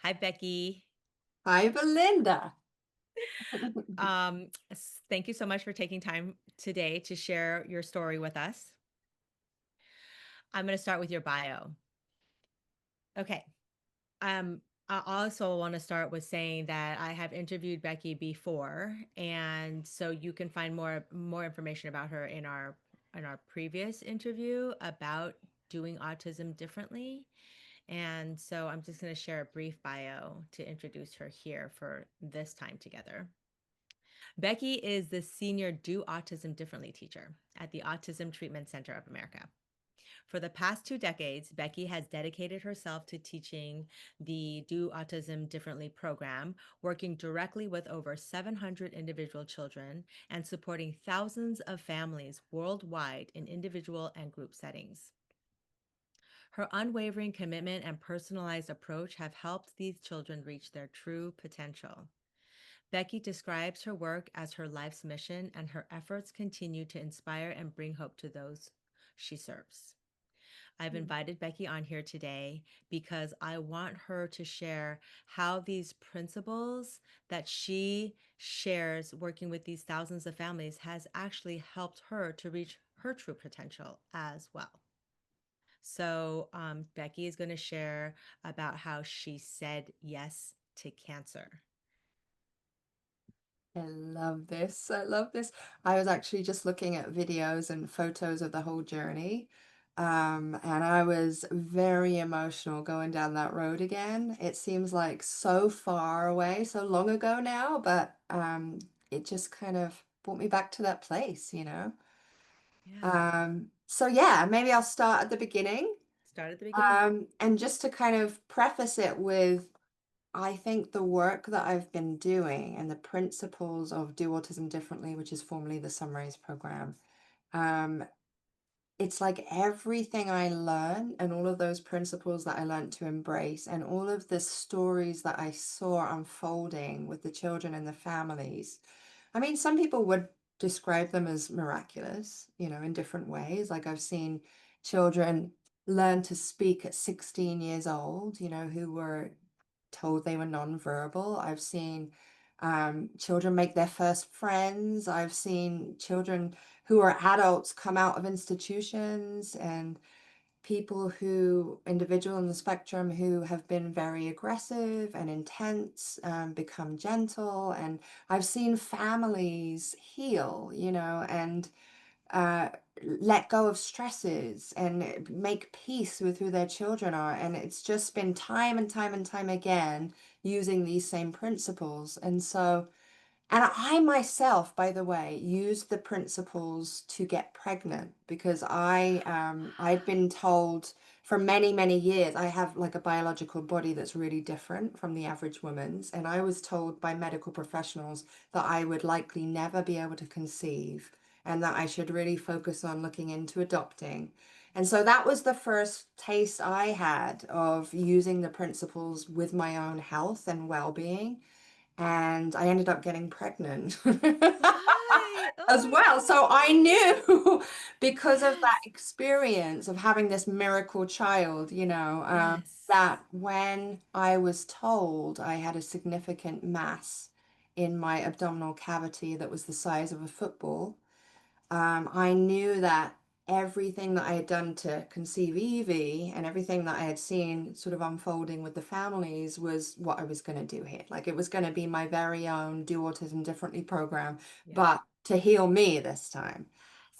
Hi, Becky. Hi, Belinda. Thank you so much for taking time today to share your story with us. I'm going to start with your bio. Okay. Um, I also want to start with saying that I have interviewed Becky before, and so you can find more information about her in our previous interview about doing autism differently. And so I'm just going to share a brief bio to introduce her here for this time together. Becky is the senior Do Autism Differently teacher at the Autism Treatment Center of America. For the past 2 decades, Becky has dedicated herself to teaching the Do Autism Differently program, working directly with over 700 individual children and supporting thousands of families worldwide in individual and group settings. Her unwavering commitment and personalized approach have helped these children reach their true potential. Becky describes her work as her life's mission, and her efforts continue to inspire and bring hope to those she serves. I've invited Becky on here today because I want her to share how these principles that she shares working with these thousands of families has actually helped her to reach her true potential as well. So, Becky is going to share about how she said yes to cancer. I love this. I love this. I was actually just looking at videos and photos of the whole journey. And I was very emotional going down that road again. It seems like so far away, so long ago now, but it just kind of brought me back to that place. Yeah. So yeah, maybe I'll start at the beginning. Start at the beginning. And just to kind of preface it with I think the work that I've been doing and the principles of Do Autism Differently, which is formerly the Summaries program, um, it's like everything I learn and all of those principles that I learned to embrace and all of the stories that I saw unfolding with the children and the families. I mean, some people would describe them as miraculous, in different ways. Like I've seen children learn to speak at 16 years old, who were told they were nonverbal. I've seen children make their first friends. I've seen children who are adults come out of institutions and individual on the spectrum who have been very aggressive and intense, become gentle. And I've seen families heal, and uh, let go of stresses and make peace with who their children are. And it's just been time and time and time again using these same principles. And I myself, by the way, used the principles to get pregnant because I'd been told for many, many years I have like a biological body that's really different from the average woman's. And I was told by medical professionals that I would likely never be able to conceive and that I should really focus on looking into adopting. And so that was the first taste I had of using the principles with my own health and well-being, and I ended up getting pregnant Why? as Oh well. my So I God. knew because of that Yes. experience of having this miracle child, Yes. that when I was told I had a significant mass in my abdominal cavity that was the size of a football, I knew that everything that I had done to conceive Evie and everything that I had seen sort of unfolding with the families was what I was going to do here. Like it was going to be my very own Do Autism Differently program, Yep. but to heal me this time.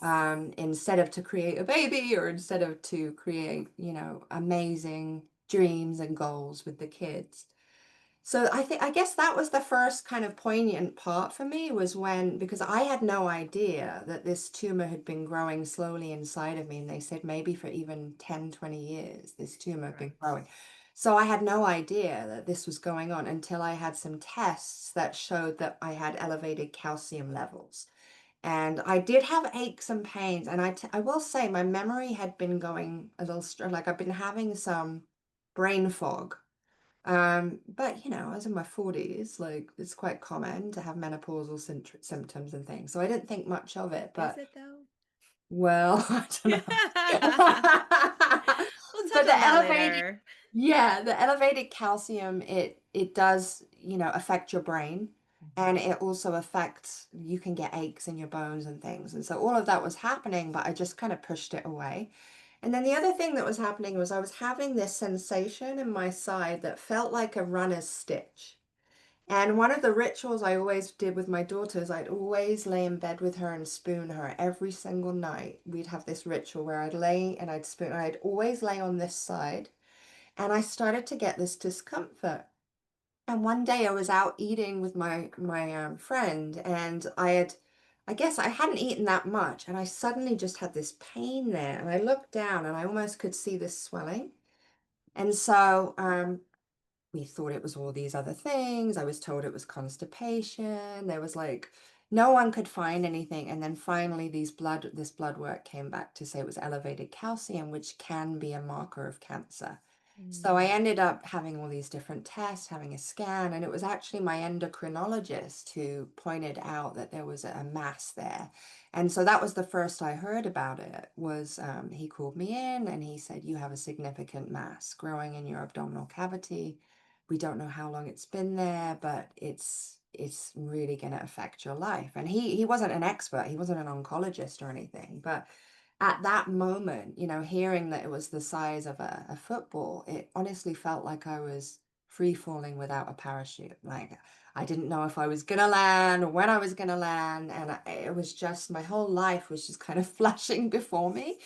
Yes. Instead of to create a baby or instead of to create, amazing dreams and goals with the kids. So I guess that was the first kind of poignant part for me was when, because I had no idea that this tumor had been growing slowly inside of me. And they said maybe for even 10, 20 years, this tumor had been Correct. growing. So I had no idea that this was going on until I had some tests that showed that I had elevated calcium levels. And I did have aches and pains. And I will say my memory had been going a little, like I've been having some brain fog, but I was in my 40s, like it's quite common to have menopausal symptoms and things. So I didn't think much of it, Is but it though? well, I don't Well, know. touch But on the that elevated, later. yeah, the elevated calcium, it does, affect your brain. And Mhm. it also affects, you can get aches in your bones and things. And so all of that was happening, but I just kind of pushed it away. And then the other thing that was happening was I was having this sensation in my side that felt like a runner's stitch. And one of the rituals I always did with my daughters, I'd always lay in bed with her and spoon her every single night. We'd have this ritual where I'd lay and I'd spoon, and I'd always lay on this side. And I started to get this discomfort. And one day I was out eating with my friend, and I guess I hadn't eaten that much, and I suddenly just had this pain there. And I looked down, and I almost could see this swelling. And so we thought it was all these other things. I was told it was constipation. There was like no one could find anything. And then finally this blood work came back to say it was elevated calcium, which can be a marker of cancer. So I Mm. ended up having all these different tests, having a scan, and it was actually my endocrinologist who pointed out that there was a mass there. And so that was the first I heard about it was he called me in and he said, you have a significant mass growing in your abdominal cavity. We don't know how long it's been there, but it's really going to affect your life. And he wasn't an expert, he wasn't an oncologist or anything, but at that moment, hearing that it was the size of a football, it honestly felt like I was free falling without a parachute. Like I didn't know if I was gonna land or when I was gonna land, and it was just my whole life was just kind of flashing before me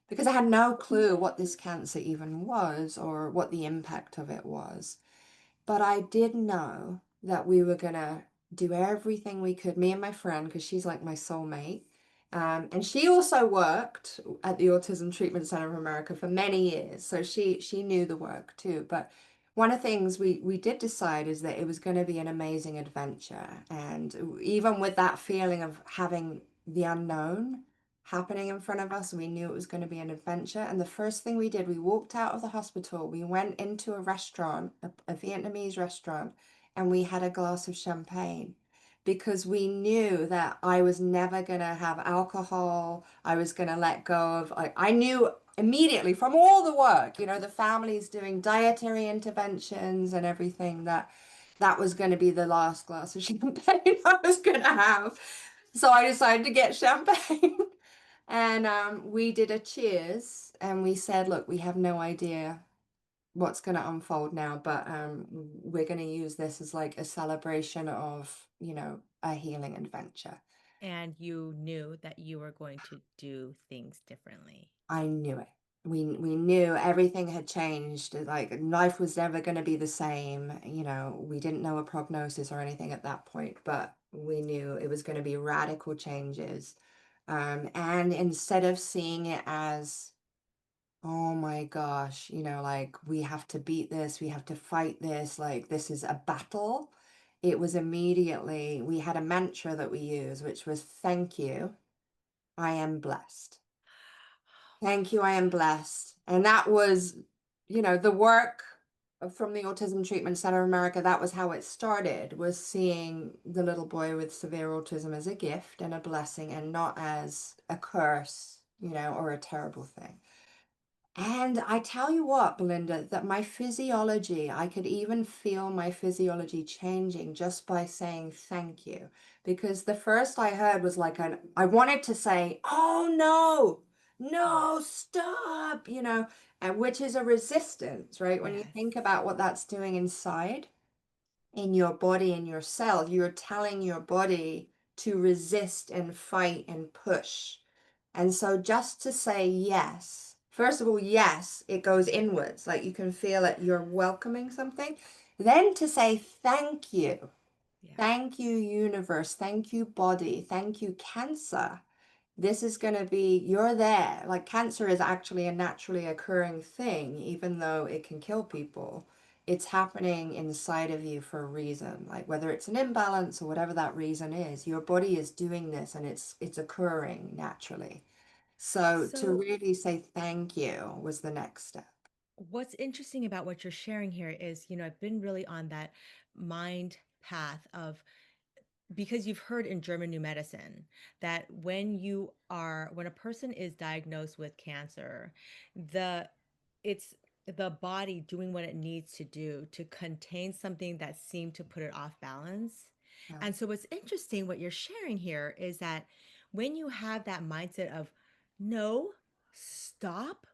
because I had no clue what this cancer even was or what the impact of it was. But I did know that we were gonna do everything we could, me and my friend, because she's like my soulmate. And she also worked at the Autism Treatment Center of America for many years, so she knew the work too. But one of the things we did decide is that it was going to be an amazing adventure, and even with that feeling of having the unknown happening in front of us, we knew it was going to be an adventure. And the first thing we did, we walked out of the hospital, we went into a restaurant, a Vietnamese restaurant, and we had a glass of champagne because we knew that I was never going to have alcohol. I was going to let go of, I knew immediately from all the work, the families doing dietary interventions and everything, that that was going to be the last glass of champagne I was going to have. So I decided to get champagne. And we did a cheers and we said, look, we have no idea what's going to unfold now, but we're going to use this as like a celebration of, a healing adventure. And you knew that you were going to do things differently. I knew it. We knew everything had changed. Like life was never going to be the same. We didn't know a prognosis or anything at that point, but we knew it was going to be radical changes. And instead of seeing it as, oh my gosh, like we have to beat this, we have to fight this, like this is a battle. It was immediately, we had a mantra that we used, which was thank you, I am blessed. Thank you, I am blessed. And that was, the work from the Autism Treatment Center of America, that was how it started, was seeing the little boy with severe autism as a gift and a blessing and not as a curse, or a terrible thing. And I tell you what, Belinda, that my physiology, I could even feel my physiology changing just by saying thank you. Because the first I heard was like I wanted to say, oh no, Mm. no, stop, and which is a resistance, right? When you Yes. think about what that's doing inside in your body, in your cell, you're telling your body to resist and fight and push. And so just to say yes, first of all, yes, it goes inwards, like you can feel it, you're welcoming something. Then to say thank you. Yeah. Thank you, universe. Thank you, body. Thank you, cancer. This is going to be, you're there. Like cancer is actually a naturally occurring thing, even though it can kill people. It's happening inside of you for a reason. Like whether it's an imbalance or whatever that reason is, your body is doing this and it's occurring naturally. So to So, really say thank you was the next step. what's interesting about what you're sharing here is, I've been really on that mind path of because you've heard in German new medicine that when a person is diagnosed with cancer, the it's the body doing what it needs to do to contain something that seemed to put it off balance. Yeah. And so, what's interesting, what you're sharing here is that when you have that mindset of no, stop,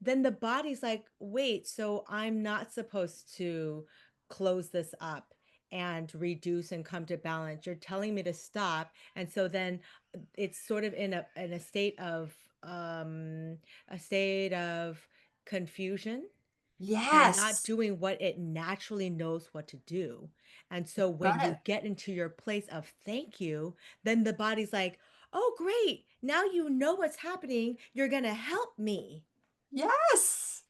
then the body's like, wait, so I'm not supposed to close this up and reduce and come to balance. You're telling me to stop. And so then it's sort of in um a state of confusion and not Yes. doing what it naturally knows what to do. And so when Got you it. get into your place of thank you, then the body's like, oh, great. Now you know what's happening. You're going to help me. Yes.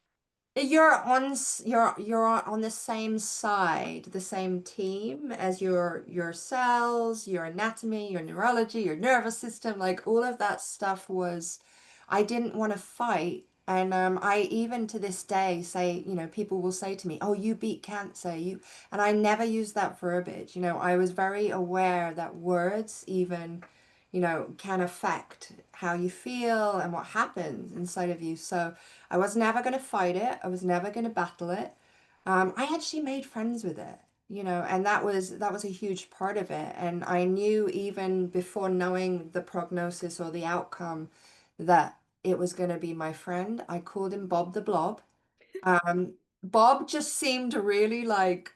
You're on the same side, the same team as your cells, your anatomy, your neurology, your nervous system, like all of that stuff was I didn't want to fight. And I even to this day say, people will say to me, "Oh, you beat cancer." And I never use that verbiage. I was very aware that words even, can affect how you feel and what happens inside of you. So I was never going to fight it. I was never going to battle it. I actually made friends with it, and that was a huge part of it. And I knew even before knowing the prognosis or the outcome that it was going to be my friend. I called him Bob the Blob. Bob just seemed really like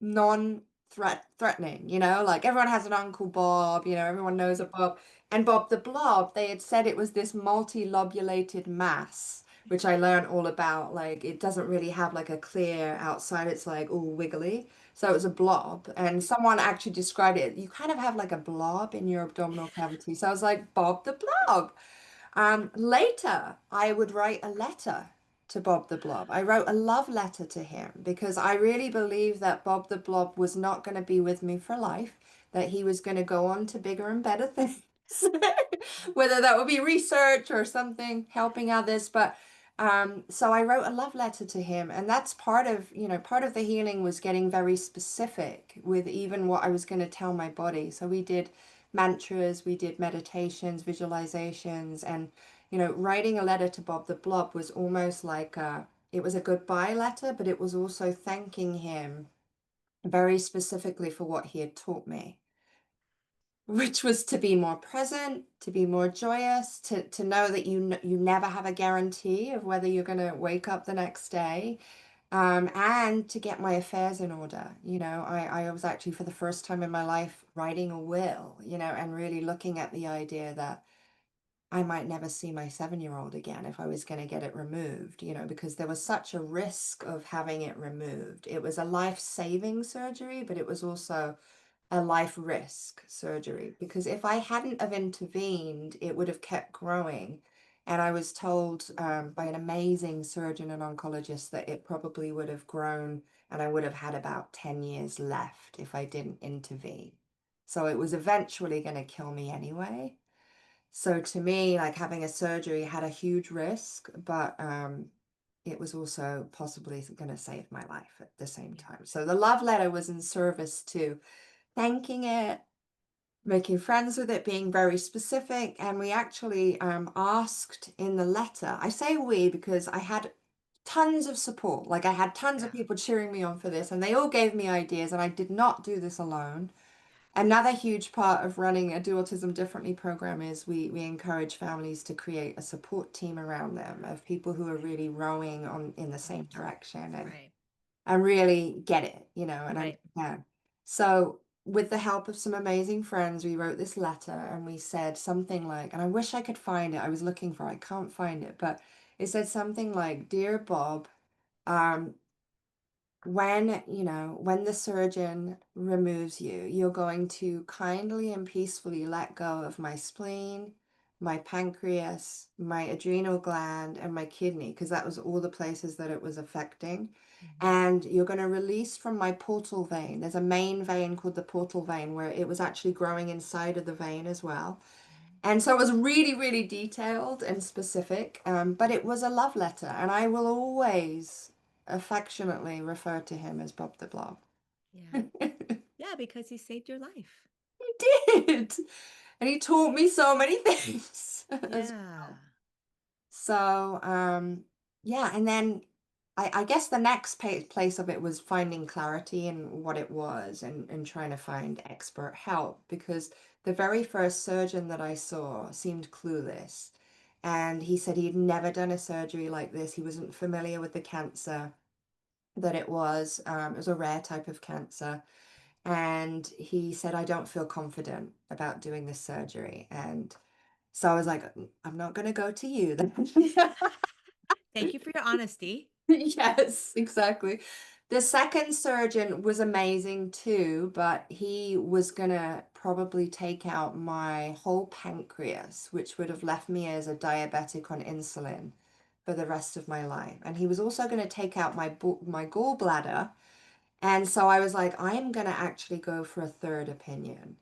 non-threatening, like everyone has an Uncle Bob, everyone knows a Bob. And Bob the Blob, they had said it was this multi-lobulated mass, which I learned all about. Like it doesn't really have like a clear outside, it's like all wiggly. So it was a blob. And someone actually described it. You kind of have like a blob in your abdominal cavity. So I was like, Bob the Blob. Later, I would write a letter to Bob the Blob. I wrote a love letter to him because I really believe that Bob the Blob was not going to be with me for life, that he was going to go on to bigger and better things, whether that would be research or something, helping others. But so I wrote a love letter to him, and that's part of the healing was getting very specific with even what I was going to tell my body. So we did mantras, we did meditations, visualizations, and writing a letter to Bob the Blob was almost like it was a goodbye letter, but it was also thanking him very specifically for what he had taught me, which was to be more present, to be more joyous, to know that you never have a guarantee of whether you're going to wake up the next day, and to get my affairs in order. I was actually for the first time in my life writing a will, and really looking at the idea that I might never see my 7-year-old again if I was going to get it removed, because there was such a risk of having it removed. It was a life-saving surgery, but it was also a life risk surgery because if I hadn't have intervened, it would have kept growing. And I was told by an amazing surgeon and oncologist that it probably would have grown and I would have had about 10 years left if I didn't intervene. So it was eventually going to kill me anyway. So to me, like having a surgery had a huge risk, but it was also possibly going to save my life at the same Yeah. time. So the love letter was in service to thanking it, making friends with it, being very specific. And we actually asked in the letter, I say we because I had tons of support. Like I had tons of Yeah. people cheering me on for this, and they all gave me ideas, and I did not do this alone. Another huge part of running a Do Autism Differently program is we encourage families to create a support team around them of people who are really rowing on in the same Right. direction Right. and really get it, and Right. understand. So, with the help of some amazing friends, we wrote this letter and we said something like, and I wish I could find it. I was looking for it, I can't find it, but it said something like, "Dear Bob, um, when the surgeon removes you, you're going to kindly and peacefully let go of my spleen, my pancreas, my adrenal gland, and my kidney, because that was all the places that it was affecting. Mhm. And you're going to release from my portal vein. There's a main vein called the portal vein where it was actually growing inside of the vein as well. And so it was really, really detailed and specific, but it was a love letter, and I will always affectionately refer to him as Bob the Blob. Yeah. Yeah, because he saved your life. He did. And he taught me so many things as Yeah. well. So, yeah, and then I guess the next place of it was finding clarity in what it was and trying to find expert help because the very first surgeon that I saw seemed clueless. And he said he'd never done a surgery like this. He wasn't familiar with the cancer that it was. It was a rare type of cancer. And he said, I don't feel confident about doing this surgery. And so I was like, I'm not going to go to you then. Thank you for your honesty. Yes, exactly. The second surgeon was amazing too, but he was gonna probably take out my whole pancreas, which would have left me as a diabetic on insulin for the rest of my life. And he was also going to take out my gallbladder. And so I was like, I am going to actually go for a third opinion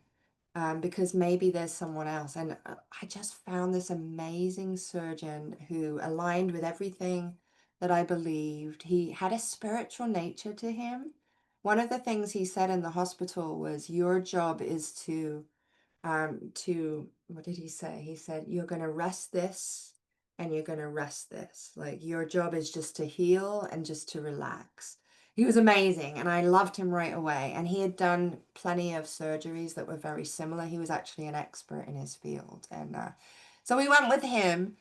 because maybe there's someone else. And I just found this amazing surgeon who aligned with everything that I believed. He had a spiritual nature to him. One of the things he said in the hospital was, your job is to what did he say? He said, you're going to rest this and you're going to rest this. Like your job is just to heal and just to relax. He was amazing and I loved him right away. And he had done plenty of surgeries that were very similar. He was actually an expert in his field. And so we went with him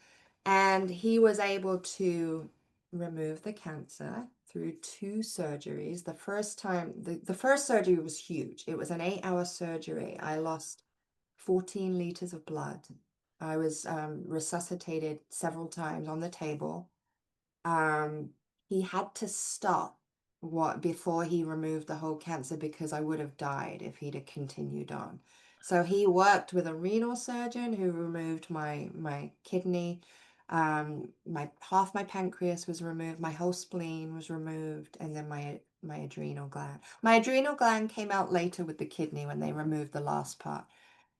and he was able to remove the cancer through two surgeries. The first time, the first surgery was huge. It was an 8-hour surgery. I lost 14 liters of blood. I was resuscitated several times on the table. Um, he had to stop what before he removed the whole cancer because I would have died if he'd have continued on. So he worked with a renal surgeon who removed my kidney. My half my pancreas was removed, my whole spleen was removed, and then my adrenal gland. My adrenal gland came out later with the kidney when they removed the last part.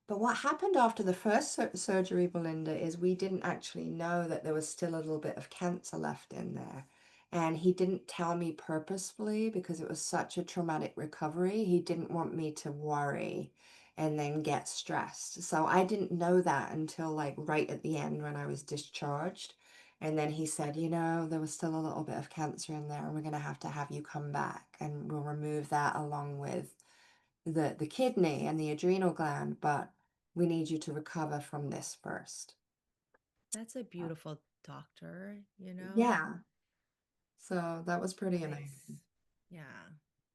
But what happened after the first surgery, Belinda, is we didn't actually know that there was still a little bit of cancer left in there. And he didn't tell me purposefully because it was such a traumatic recovery. He didn't want me to worry and then get stressed. So I didn't know that until like right at the end when I was discharged. And then he said, there was still a little bit of cancer in there, and we're going to have you come back, and we'll remove that along with the kidney and the adrenal gland, but we need you to recover from this first. That's a beautiful doctor, you know? Yeah. So that was pretty Nice. amazing. Yeah.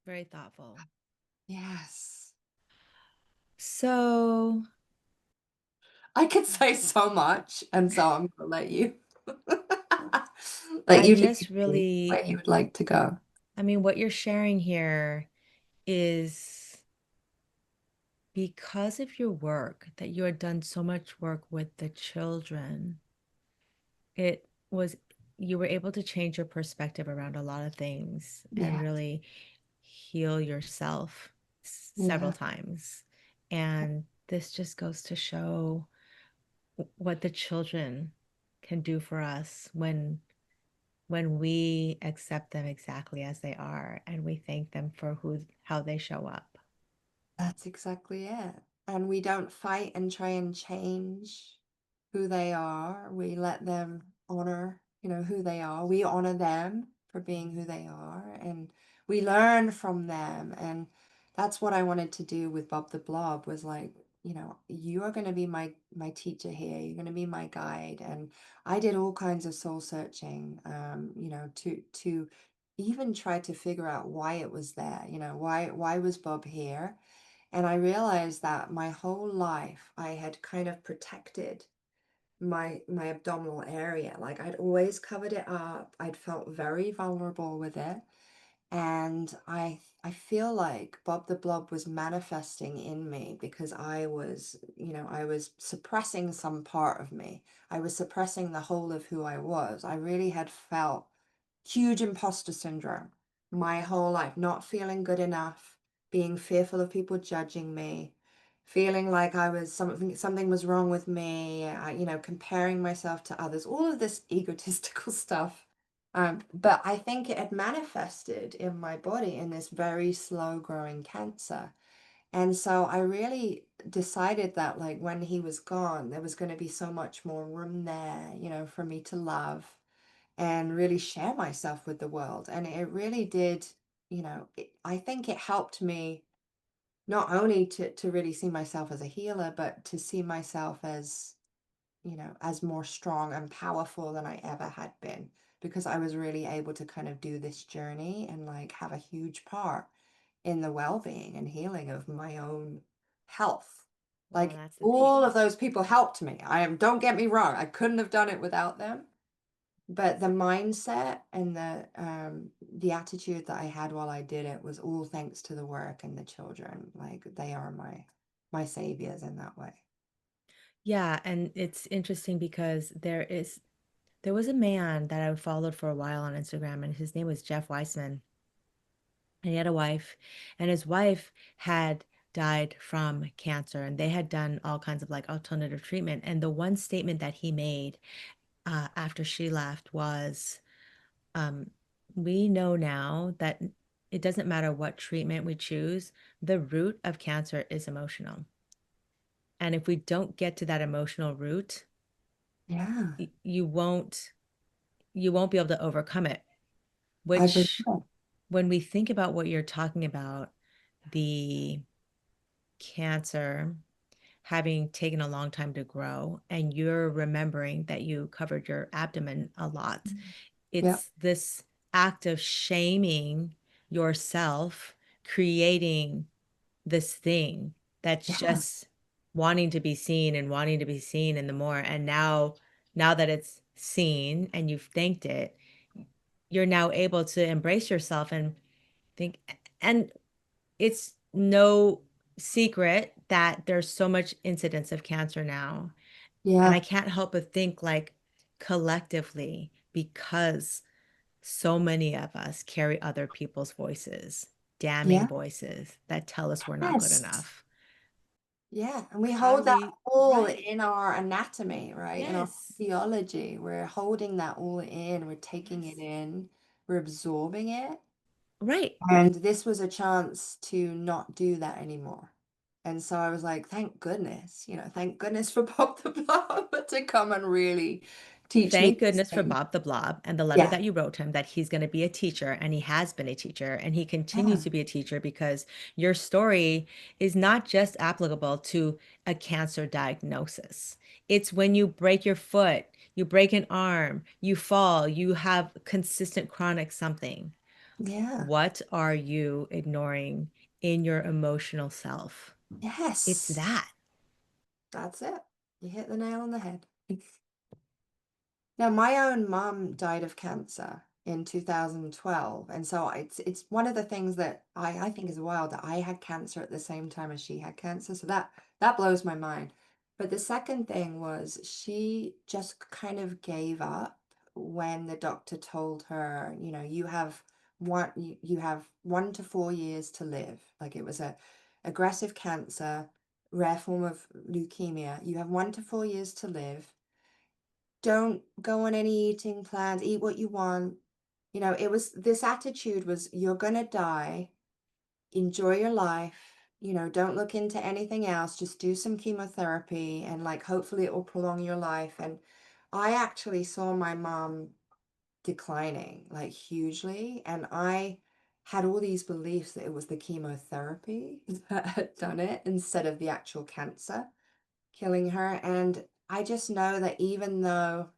Very thoughtful. Yes. So I could say so much, and so I'm gonna let you let I you just lead me really, where you would like to go. I mean, what you're sharing here is because of your work, that you had done so much work with the children. It was, you were able to change your perspective around a lot of things and Yeah. really heal yourself several Yeah. times. And this just goes to show what the children can do for us when we accept them exactly as they are and we thank them for how they show up. That's exactly it. And we don't fight and try and change who they are. We let them honor, who they are. We honor them for being who they are, and we learn from them. And that's what I wanted to do with Bob the Blob was like, you are going to be my teacher here. You're going to be my guide. And I did all kinds of soul searching, to even try to figure out why it was there. Why was Bob here? And I realized that my whole life I had kind of protected my abdominal area. Like I'd always covered it up. I'd felt very vulnerable with it. And I feel like Bob the Blob was manifesting in me because I was suppressing some part of me. I was suppressing the whole of who I was. I really had felt huge imposter syndrome my whole life, not feeling good enough, being fearful of people judging me, feeling like I was something was wrong with me, comparing myself to others, all of this egotistical stuff. But I think it had manifested in my body in this very slow growing cancer. And so I really decided that like when he was gone, there was going to be so much more room there, for me to love and really share myself with the world. And it really did, I think it helped me not only to really see myself as a healer, but to see myself as, as more strong and powerful than I ever had been, because I was really able to kind of do this journey and like have a huge part in the well-being and healing of my own health. Well, Like that's the thing. all of those people helped me. Don't get me wrong, I couldn't have done it without them. But the mindset and the attitude that I had while I did it was all thanks to the work and the children. Like they are my saviors in that way. Yeah, and it's interesting because there was a man that I followed for a while on Instagram, and his name was Jeff Weissman, and he had a wife, and his wife had died from cancer, and they had done all kinds of like alternative treatment. And the one statement that he made after she left was, um, "We know now that it doesn't matter what treatment we choose, the root of cancer is emotional. And if we don't get to that emotional root, Yeah, y- you won't you won't be able to overcome it." I believe Which, it. when we think about what you're talking about, the cancer having taken a long time to grow, and you're remembering that you covered your abdomen a lot, Yep. it's this act of shaming yourself, creating this thing that's Yeah. just wanting to be seen and wanting to be seen and the more. And now that it's seen and you've thanked it, you're now able to embrace yourself and think. And it's no secret that there's so much incidence of cancer now. And I Yeah. can't help but think, like, collectively, because so many of us carry other people's voices, damning Yeah. voices that tell us we're not good Yes. enough. Yeah. And we How do hold that we, all right? in our anatomy, right? In our Yes. physiology. We're holding that all in. We're taking it Yes. in. We're absorbing it. Right. And this was a chance to not do that anymore. And so I was like, thank goodness, thank goodness for Pop the Blob to come and really teach me Thank these goodness for things. Bob the Blob and the letter Yeah. that you wrote him, that he's going to be a teacher, and he has been a teacher, and he continues Yeah. to be a teacher, because your story is not just applicable to a cancer diagnosis. It's when you break your foot, you break an arm, you fall, you have consistent chronic something. Yeah. What are you ignoring in your emotional self? It's Yes. that. That's it. You hit the nail on the head. Now, my own mum died of cancer in 2012, and so it's one of the things that I think is wild that I had cancer at the same time as she had cancer. So that blows my mind. But the second thing was she just kind of gave up when the doctor told her, you have 1 to 4 years to live. Like it was a aggressive cancer, rare form of leukemia. You have 1 to 4 years to live. Don't go on any eating plans, eat what you want. It was this attitude was you're gonna die, enjoy your life, don't look into anything else, just do some chemotherapy and like hopefully it will prolong your life. And I actually saw my mom declining like hugely, and I had all these beliefs that it was the chemotherapy that had done it instead of the actual cancer killing her. And I just know that even though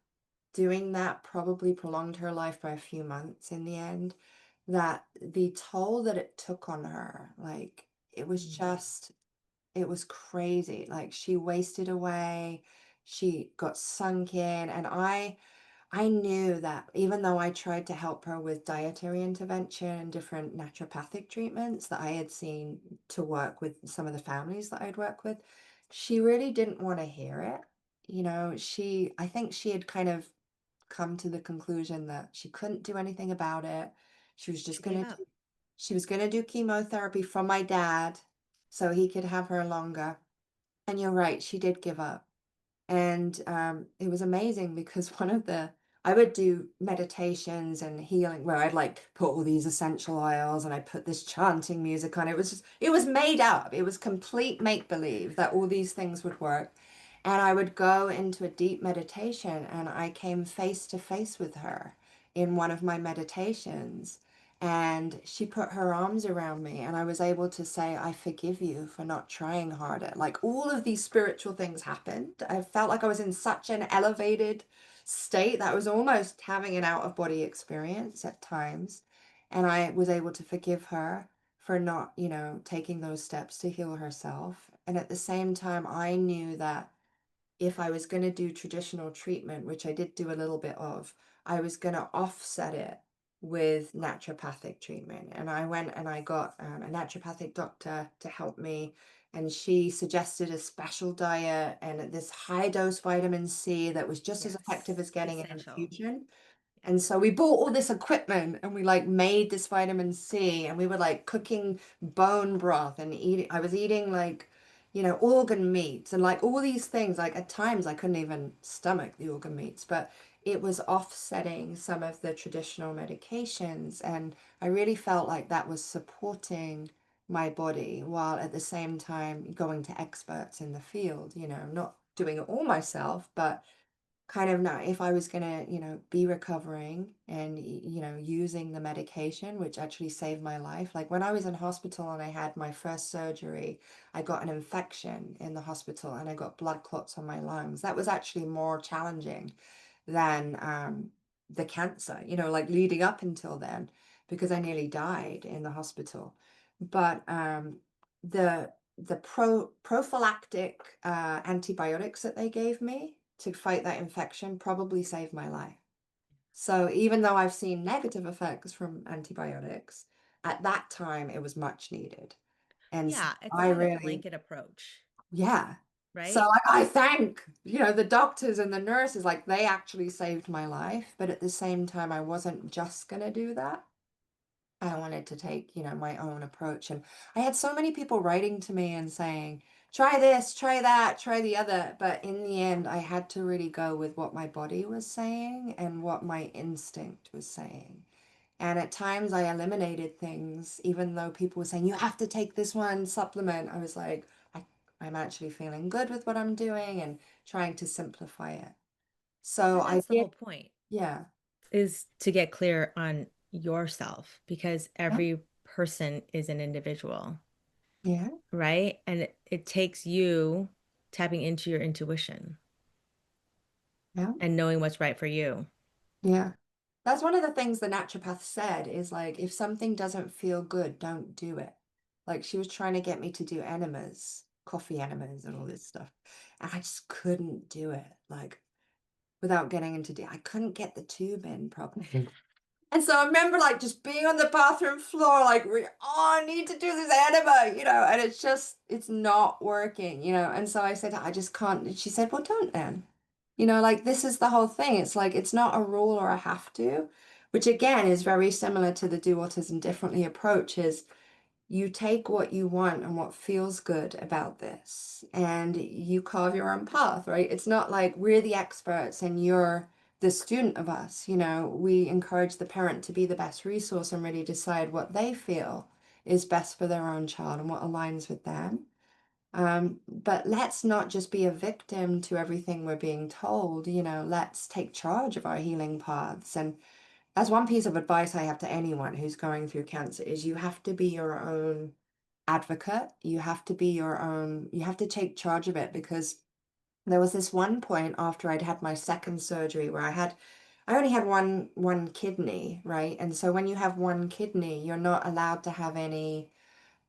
doing that probably prolonged her life by a few months in the end, that the toll that it took on her, like it was crazy. Like she wasted away, she got sunk in, and I knew that even though I tried to help her with dietary intervention and different naturopathic treatments that I had seen to work with some of the families that I'd work with, she really didn't want to hear it. I think she had kind of come to the conclusion that she couldn't do anything about it. She was just She gave gonna up. do, she was gonna do chemotherapy for my dad so he could have her longer. And you're right, she did give up. And it was amazing because I would do meditations and healing where I'd like put all these essential oils and I put this chanting music on. It was made up. It was complete make believe that all these things would work. And I would go into a deep meditation and I came face to face with her. in one of my meditations. And she put her arms around me, and I was able to say, I forgive you for not trying harder. Like all of these spiritual things happened. I felt like I was in such an elevated state that I was almost having an out of body experience at times. And I was able to forgive her for not, taking those steps to heal herself. And at the same time, I knew that if I was going to do traditional treatment, which I did do a little bit of, I was going to offset it with naturopathic treatment. And I went and I got a naturopathic doctor to help me. And she suggested a special diet and this high dose vitamin C that was just as effective Yes. as getting an Essential. infusion. And so we bought all this equipment and we like made this vitamin C and we were like cooking bone broth and eating. I was eating like, organ meats and like all these things. Like at times I couldn't even stomach the organ meats, but it was offsetting some of the traditional medications. And I really felt like that was supporting my body while at the same time going to experts in the field, not doing it all myself, but kind of not if I was gonna, be recovering and, using the medication, which actually saved my life. Like when I was in hospital and I had my first surgery, I got an infection in the hospital and I got blood clots on my lungs. That was actually more challenging than the cancer, like leading up until then, because I nearly died in the hospital. But the prophylactic antibiotics that they gave me to fight that infection probably saved my life. So even though I've seen negative effects from antibiotics, at that time it was much needed. And so Yeah. It's I not a really, blanket approach, yeah. So right? like I thank, the doctors and the nurses, like they actually saved my life. But at the same time, I wasn't just gonna do that. I wanted to take, my own approach. And I had so many people writing to me and saying, try this, try that, try the other. But in the end, I had to really go with what my body was saying and what my instinct was saying. And at times I eliminated things, even though people were saying, you have to take this one supplement. I was like, I'm actually feeling good with what I'm doing and trying to simplify it. So And I that's the did, whole point, yeah, is to get clear on yourself because yeah, every person is an individual, yeah, right? And it takes you tapping into your intuition yeah. and knowing what's right for you. Yeah. That's one of the things the naturopath said is like, if something doesn't feel good, don't do it. Like she was trying to get me to do enemas, coffee enemas and all this stuff. And I just couldn't do it. Like without getting into I couldn't get the tube in properly. And so I remember like just being on the bathroom floor, like, oh, I need to do this enema, and it's not working, And so I said, I just can't. And she said, well, don't then. Like this is the whole thing. It's like, it's not a rule or a have to, which again is very similar to the Do Autism Differently approach is you take what you want and what feels good about this and you carve your own path, right? It's not like we're the experts and you're the student of us. We encourage the parent to be the best resource and really decide what they feel is best for their own child and what aligns with them. But let's not just be a victim to everything we're being told, let's take charge of our healing paths. And that's one piece of advice I have to anyone who's going through cancer is you have to be your own advocate. You have to be your own, you have to take charge of it because there was this one point after I'd had my second surgery where I only had one kidney, right? And so when you have one kidney, you're not allowed to have any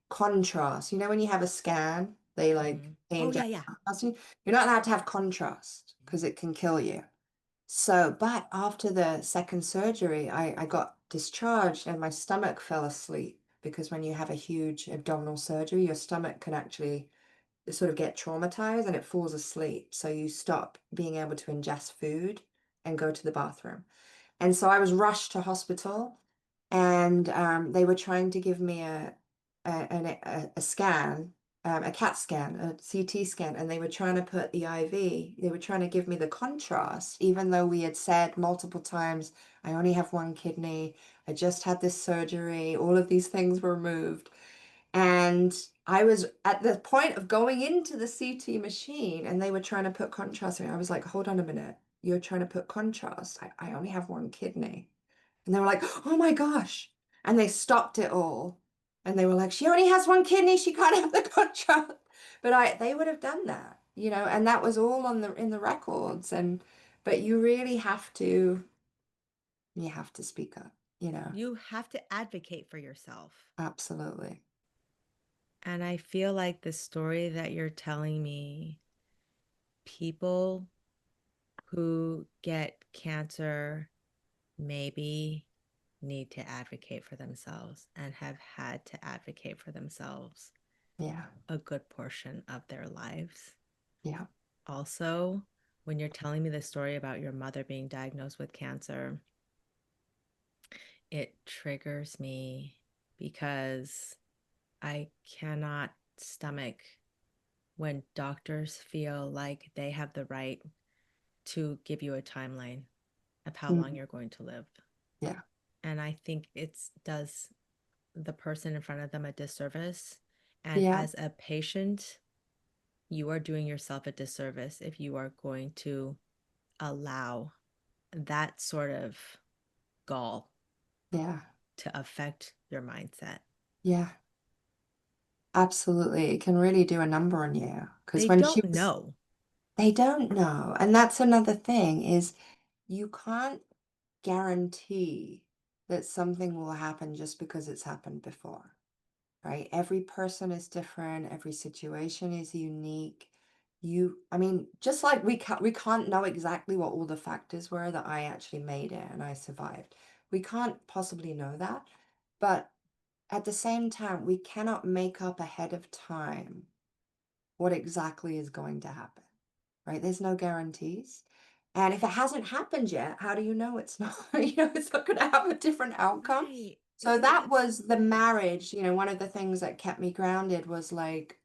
contrast. When you have a scan, Mhm. they Oh, yeah, inject yeah. contrast in you. You're not allowed to have contrast because it can kill you. So, but after the second surgery, I got discharged and my stomach fell asleep because when you have a huge abdominal surgery, your stomach can actually sort of get traumatized and it falls asleep. So you stop being able to ingest food and go to the bathroom. And so I was rushed to hospital and they were trying to give me a scan, a CAT scan, a CT scan, and they were trying to put the IV, they were trying to give me the contrast, even though we had said multiple times, I only have one kidney, I just had this surgery, all of these things were removed. And I was at the point of going into the CT machine and they were trying to put contrast in. I was like, hold on a minute, you're trying to put contrast. I only have one kidney. And they were like, oh my gosh. And they stopped it all. And they were like, she only has one kidney, she can't have the contrast. But they would have done that, and that was all in the records. But you have to speak up. You have to advocate for yourself. Absolutely. And I feel like the story that you're telling me, people who get cancer maybe need to advocate for themselves and have had to advocate for themselves Yeah. a good portion of their lives. Yeah. Also, when you're telling me the story about your mother being diagnosed with cancer, it triggers me because I cannot stomach when doctors feel like they have the right to give you a timeline of how long Mhm. you're going to live. Yeah. And I think it does the person in front of them a disservice. And Yeah. as a patient, you are doing yourself a disservice if you are going to allow that sort of gall Yeah. to affect your mindset. Yeah. Absolutely. It can really do a number on you. Because They when she don't was, know. they don't know. And that's another thing is you can't guarantee that something will happen just because it's happened before, right? Every person is different. Every situation is unique. I mean, just like we can't know exactly what all the factors were that I actually made it and I survived. We can't possibly know that. But at the same time, we cannot make up ahead of time what exactly is going to happen, right? There's no guarantees. And if it hasn't happened yet, how do you know it's not, it's not going to have a different outcome? Right. So that was the marriage. One of the things that kept me grounded was like,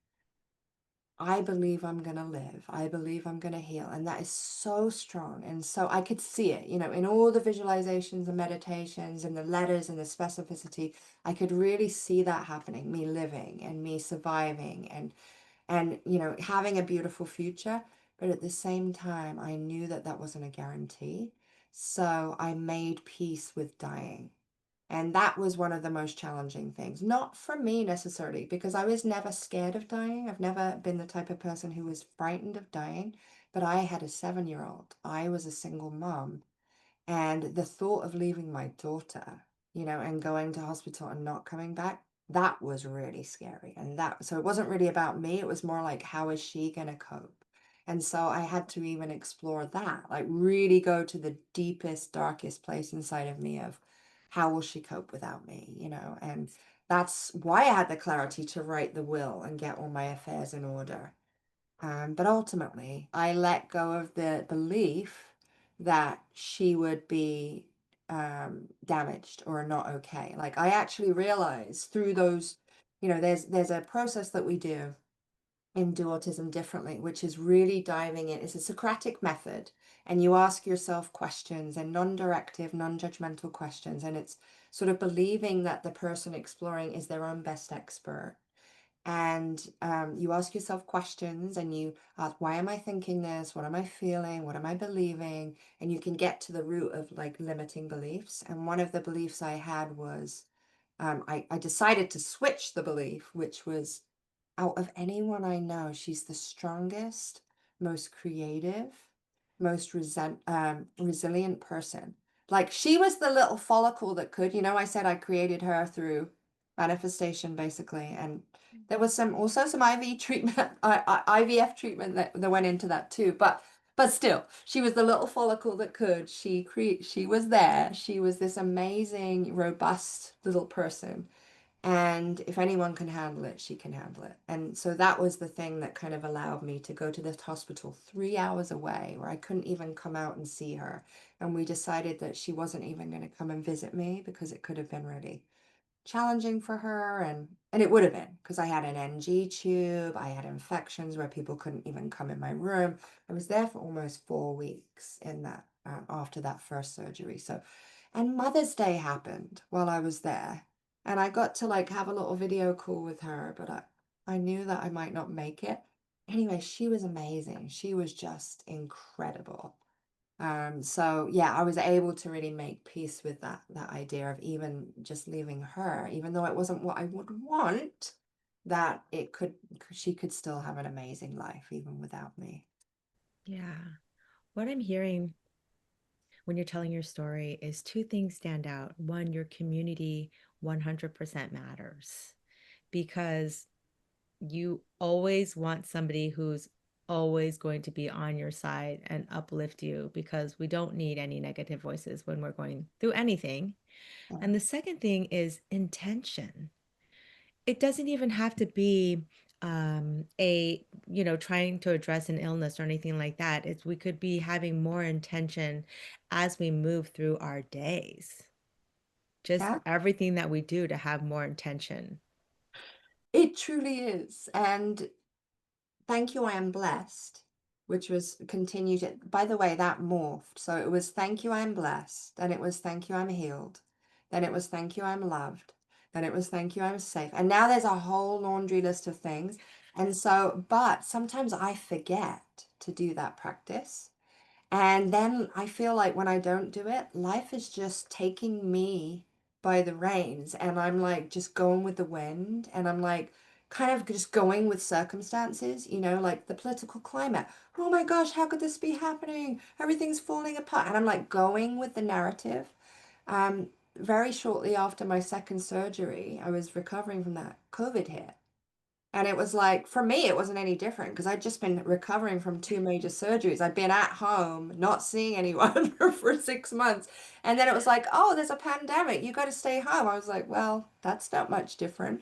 I believe I'm going to live. I believe I'm going to heal. And that is so strong. And so I could see it, in all the visualizations and meditations and the letters and the specificity. I could really see that happening, me living and me surviving and having a beautiful future. But at the same time, I knew that that wasn't a guarantee. So I made peace with dying. And that was one of the most challenging things. Not for me necessarily, because I was never scared of dying. I've never been the type of person who was frightened of dying. But I had a 7-year-old. I was a single mom. And the thought of leaving my daughter, and going to hospital and not coming back, that was really scary. So it wasn't really about me. It was more like, how is she going to cope? And so I had to even explore that, like really go to the deepest, darkest place inside of me of how will she cope without me? And that's why I had the clarity to write the will and get all my affairs in order. But ultimately, I let go of the belief that she would be damaged or not okay. Like I actually realized through those, there's a process that we do in Do Autism Differently, which is really diving in. It's a Socratic method, and you ask yourself questions and non-directive, non-judgmental questions, and it's sort of believing that the person exploring is their own best expert. And you ask yourself questions and you ask, why am I thinking this? What am I feeling? What am I believing? And you can get to the root of like limiting beliefs. And one of the beliefs I had was I decided to switch the belief, which was, out of anyone I know, she's the strongest, most creative, most resilient person. Like she was the little follicle that could, I said I created her through manifestation basically. And there was also some IV treatment, IVF treatment that went into that too. But still, she was the little follicle that could. She was there. She was this amazing, robust little person. And if anyone can handle it, she can handle it. And so that was the thing that kind of allowed me to go to this hospital 3 hours away where I couldn't even come out and see her. And we decided that she wasn't even going to come and visit me because it could have been really challenging for her. And it would have been because I had an NG tube, I had infections where people couldn't even come in my room. I was there for almost 4 weeks in that after that first surgery. So, and Mother's Day happened while I was there, and I got to like have a little video call with her, but I knew that I might not make it. Anyway, she was amazing. She was just incredible. So yeah, I was able to really make peace with that idea of even just leaving her, even though it wasn't what I would want, that it could she could still have an amazing life even without me. Yeah. What I'm hearing when you're telling your story is two things stand out. One, your community 100% matters because you always want somebody who's always going to be on your side and uplift you because we don't need any negative voices when we're going through anything. Yeah. And the second thing is intention. It doesn't even have to be trying to address an illness or anything like that. It's we could be having more intention as we move through our days. Just Yeah, everything that we do to have more intention. it truly is. And thank you, I am blessed, which was continued. By the way, that morphed. So it was thank you, I am blessed. Then it was thank you, I'm healed. Then it was thank you, I'm loved. Then it was thank you, I'm safe. And now there's a whole laundry list of things. And so, but sometimes I forget to do that practice. And then I feel like when I don't do it, life is just taking me by the reins. And I'm like just going with the wind. And I'm like kind of just going with circumstances, like the political climate. Oh my gosh, how could this be happening? Everything's falling apart. And I'm like going with the narrative. Very shortly after my second surgery, I was recovering from that. COVID hit. And it was like, for me, it wasn't any different because I'd just been recovering from two major surgeries. I'd been at home, not seeing anyone for 6 months. And then it was like, oh, there's a pandemic. You got to stay home. I was like, well, that's not much different.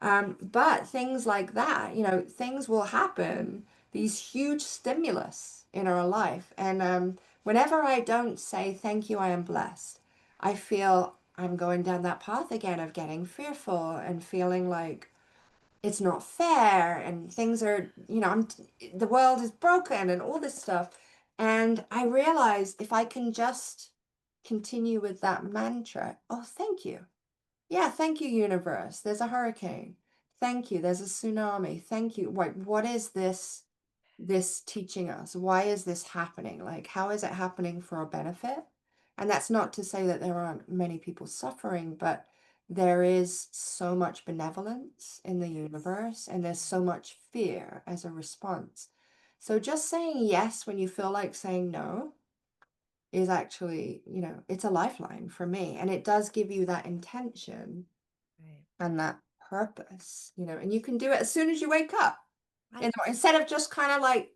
But things like that, things will happen, these huge stimulus in our life. And whenever I don't say, thank you, I am blessed, I feel I'm going down that path again of getting fearful and feeling like, it's not fair and things are, the world is broken and all this stuff. And I realized if I can just continue with that mantra, oh, thank you. Yeah, thank you, universe. There's a hurricane. Thank you. There's a tsunami. Thank you. What is this teaching us? Why is this happening? Like, how is it happening for our benefit? And that's not to say that there aren't many people suffering, but there is so much benevolence in the universe, and there's so much fear as a response. So just saying yes when you feel like saying no is actually, it's a lifeline for me. And it does give you that intention Right. and that purpose, and you can do it as soon as you wake up. Right. Instead of just kind of like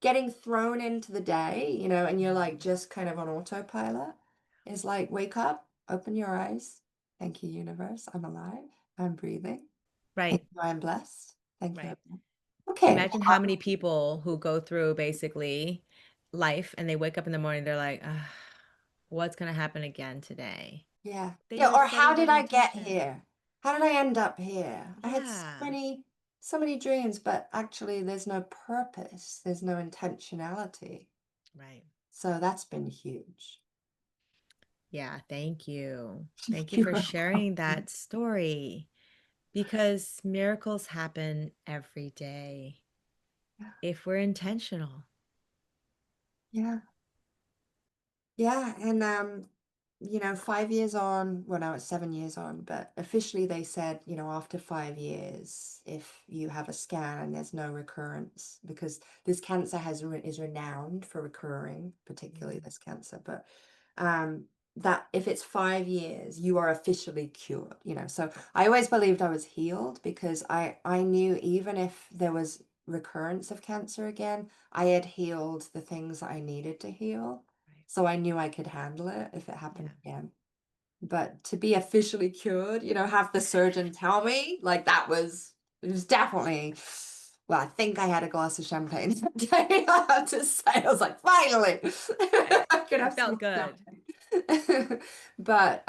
getting thrown into the day, and you're like Mhm. just kind of on autopilot. It's like wake up, open your eyes. Thank you, universe. I'm alive. I'm breathing. Thank Right. you, I'm blessed. Thank you. Right. Okay. Imagine how many people who go through basically life and they wake up in the morning, they're like, "Ugh, what's going to happen again today?" Yeah. They Yeah. were Or how setting did that I get intention. here? How did I end up here? I had Yeah. so many dreams, but actually there's no purpose. There's no intentionality. Right. So that's been huge. Yeah. Thank you. Thank you You're for sharing welcome. that story because miracles happen every day if we're intentional. Yeah. Yeah, and 5 years on, well, now it's 7 years on, but officially they said, after 5 years, if you have a scan and there's no recurrence, because this cancer is renowned for recurring, particularly Mhm. this cancer, but um, that if it's 5 years, you are officially cured, So I always believed I was healed because I knew even if there was recurrence of cancer again, I had healed the things that I needed to heal. Right. So I knew I could handle it if it Yeah. happened again. But to be officially cured, have the surgeon tell me, like it was definitely, well, I think I had a glass of champagne that day, I have to say. I was like, finally, I could You have some felt good. champagne. But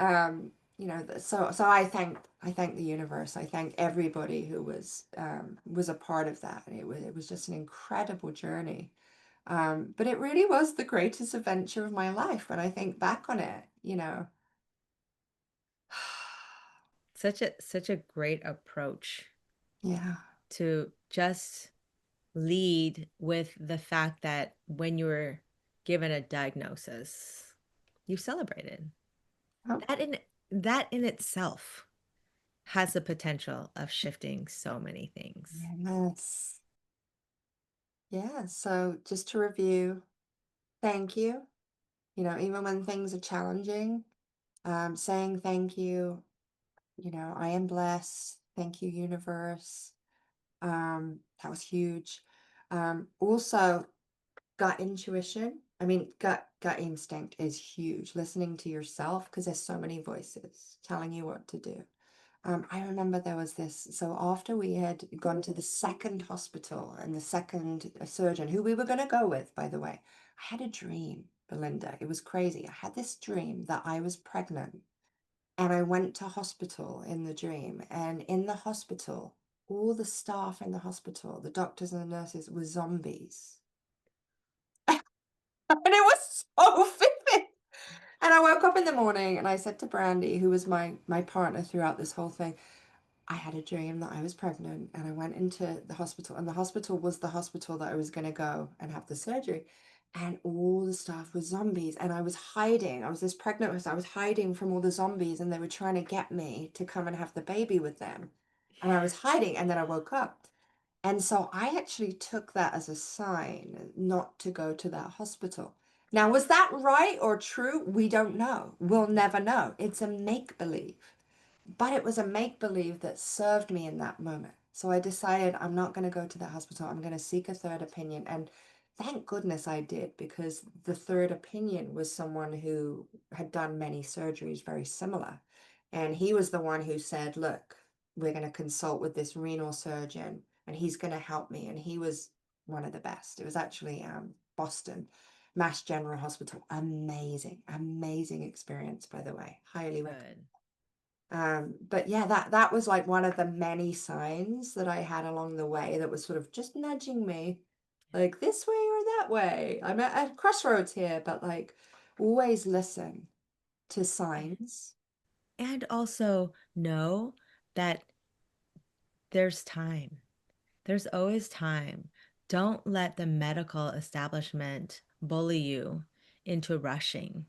so I thank the universe. I thank everybody who was a part of that. And it was just an incredible journey. But it really was the greatest adventure of my life when I think back on it. Such a great approach Yeah. to just lead with the fact that when you're given a diagnosis, you celebrated. Oh, That in that in itself has the potential of shifting so many things. yes. Yeah. So just to review, thank you. You know, even when things are challenging, saying thank you, you know, I am blessed. Thank you, universe. That was huge. Also, gut intuition. I mean, gut instinct is huge. Listening to yourself because there's so many voices telling you what to do. I remember there was this. So after we had gone to the second hospital and the second surgeon, who we were going to go with, by the way, I had a dream, Belinda. It was crazy. I had this dream that I was pregnant and I went to hospital in the dream. And in the hospital, all the staff in the hospital, the doctors and the nurses, were zombies. And it was so vivid. And I woke up in the morning and I said to Brandy, who was my partner throughout this whole thing, I had a dream that I was pregnant and I went into the hospital, and the hospital was the hospital that I was going to go and have the surgery. And all the staff were zombies, and I was hiding. I was this pregnant person. I was hiding from all the zombies, and they were trying to get me to come and have the baby with them. And I was hiding, and then I woke up. And so I actually took that as a sign not to go to that hospital. Now, was that right or true? We don't know. We'll never know. It's a make believe. But it was a make believe that served me in that moment. So I decided I'm not going to go to the hospital. I'm going to seek a third opinion. And thank goodness I did, because the third opinion was someone who had done many surgeries very similar. And he was the one who said, look, we're going to consult with this renal surgeon and he's going to help me. And he was one of the best. It was actually Boston, Mass General Hospital. Amazing, amazing experience, by the way. Highly recommend. Good. But yeah, that was like one of the many signs that I had along the way that was sort of just nudging me, like this way or that way. I'm at a crossroads here, but like always listen to signs. And also know that there's time. There's always time. Don't let the medical establishment bully you into rushing.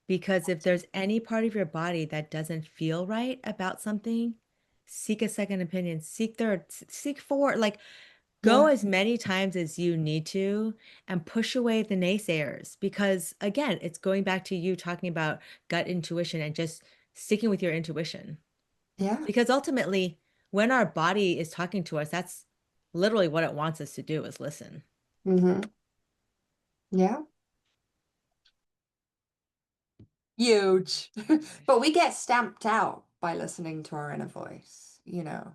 Because if there's any part of your body that doesn't feel right about something, seek a second opinion, seek third, seek four, like go Yeah. as many times as you need to and push away the naysayers. Because again, it's going back to you talking about gut intuition and just sticking with your intuition. Yeah. Because ultimately, when our body is talking to us, that's literally what it wants us to do is listen. Mm-hmm. Yeah. Huge. But we get stamped out by listening to our inner voice, you know.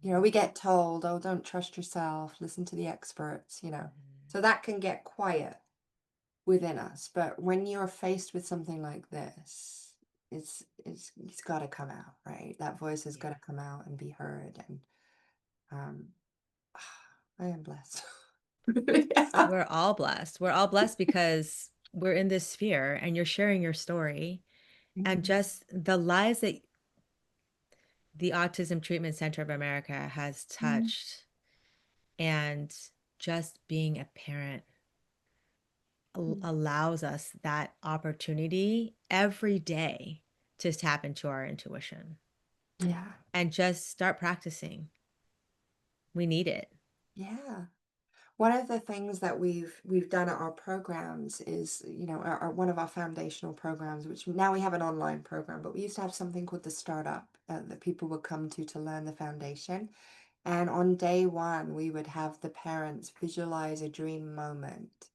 You know, we get told, oh, don't trust yourself, listen to the experts, you know. So that can get quiet within us. But when you're faced with something like this, it's got to come out, right? That voice has got Yeah. to come out and be heard. And um, I am blessed. Yeah. We're all blessed. We're all blessed because we're in this sphere and you're sharing your story and Mhm. just the lives that the Autism Treatment Center of America has Mhm. touched and just being a parent allows us that opportunity every day to tap into our intuition Yeah. and just start practicing. We need it. Yeah. One of the things that we've done at our programs is, you know, one of our foundational programs, which now we have an online program, but we used to have something called the startup that people would come to learn the foundation. And on day one, we would have the parents visualize a dream moment.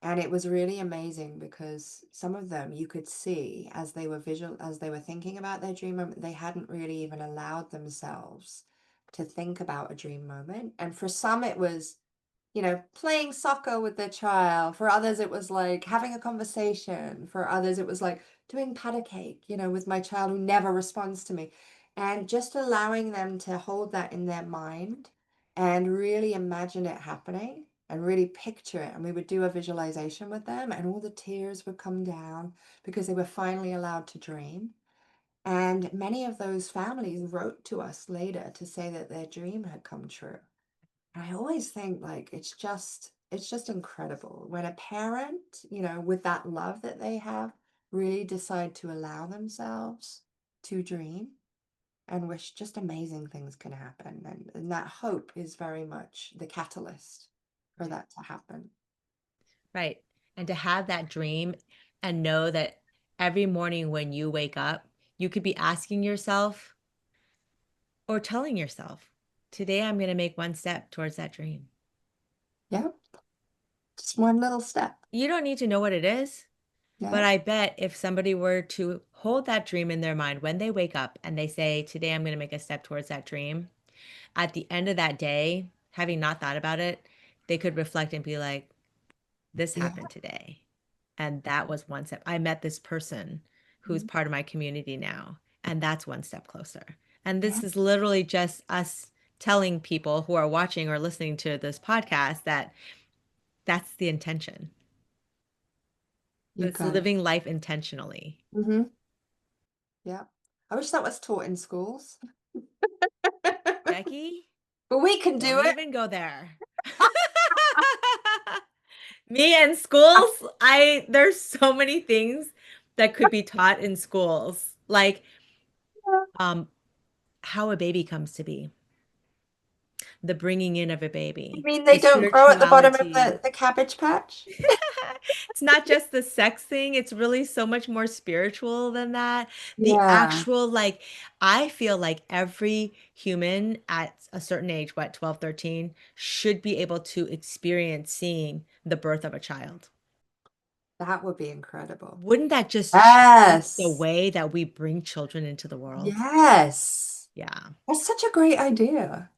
And it was really amazing because some of them you could see as they were thinking about their dream moment, they hadn't really even allowed themselves to think about a dream moment. And for some, it was, you know, playing soccer with their child. For others, it was like having a conversation. For others, it was like doing patty cake, you know, with my child who never responds to me. And just allowing them to hold that in their mind and really imagine it happening and really picture it. And we would do a visualization with them, and all the tears would come down because they were finally allowed to dream. And many of those families wrote to us later to say that their dream had come true. I always think like it's just incredible when a parent, with that love that they have, really decide to allow themselves to dream and wish just amazing things can happen. And that hope is very much the catalyst for Right. that to happen. Right. And to have that dream and know that every morning when you wake up, you could be asking yourself or telling yourself, today I'm going to make one step towards that dream. Yeah, just one little step. You don't need to know what it is, but Yeah, I bet if somebody were to hold that dream in their mind when they wake up and they say, today I'm going to make a step towards that dream, at the end of that day, having not thought about it, they could reflect and be like, this yeah, happened today. And that was one step. I met this person who's mhm, part of my community now, and that's one step closer. And yeah. this is literally just us telling people who are watching or listening to this podcast that that's the intention. You It's got it. living life intentionally. Hmm. Yeah. I wish that was taught in schools, Becky, but we can do don't it. even go there. Me and schools, there's so many things that could be taught in schools, like um how a baby comes to be, the bringing in of a I baby, mean, the they don't grow at the bottom of spirituality. the Cabbage Patch. It's not just the sex thing, it's really so much more spiritual than that. The Yeah, actual, like, I feel like every human at a certain age, what, 12, 13, should be able to experience seeing the birth of a child. that would be incredible. Wouldn't that just change the Yes. way that we bring children into the world? Yes. Yeah. That's such a great idea.